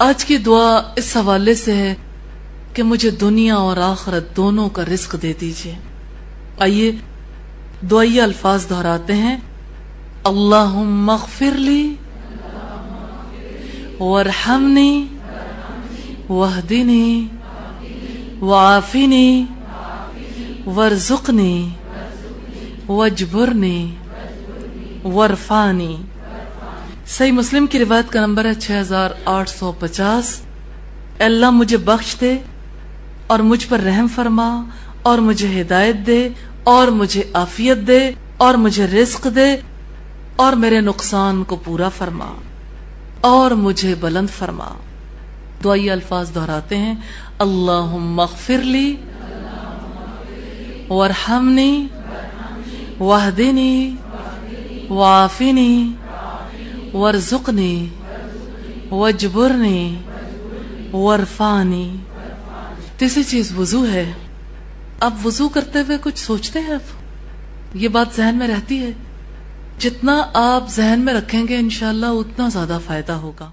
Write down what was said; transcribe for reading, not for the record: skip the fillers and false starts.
آج کی دعا اس حوالے سے ہے کہ مجھے دنیا اور آخرت دونوں کا رزق دے دیجئے۔ آئیے دعائیہ الفاظ دہراتے ہیں۔ اللہم اغفر لی وارحمنی واہدنی وعافنی وارزقنی واجبرنی وارفعنی۔ صحیح مسلم کی روایت کا نمبر ہے 6850۔ اے اللہ مجھے بخش دے اور مجھ پر رحم فرما اور مجھے ہدایت دے اور مجھے عافیت دے اور مجھے رزق دے اور میرے نقصان کو پورا فرما اور مجھے بلند فرما۔ دعائیہ الفاظ دہراتے ہیں۔ اللہم اغفر لی وارحمنی واہدنی وعافنی وارزقنی واجبرنی وارفعنی۔ تیسری چیز وضو ہے۔ اب وضو کرتے ہوئے کچھ سوچتے ہیں؟ اب یہ بات ذہن میں رہتی ہے؟ جتنا آپ ذہن میں رکھیں گے انشاءاللہ اتنا زیادہ فائدہ ہوگا۔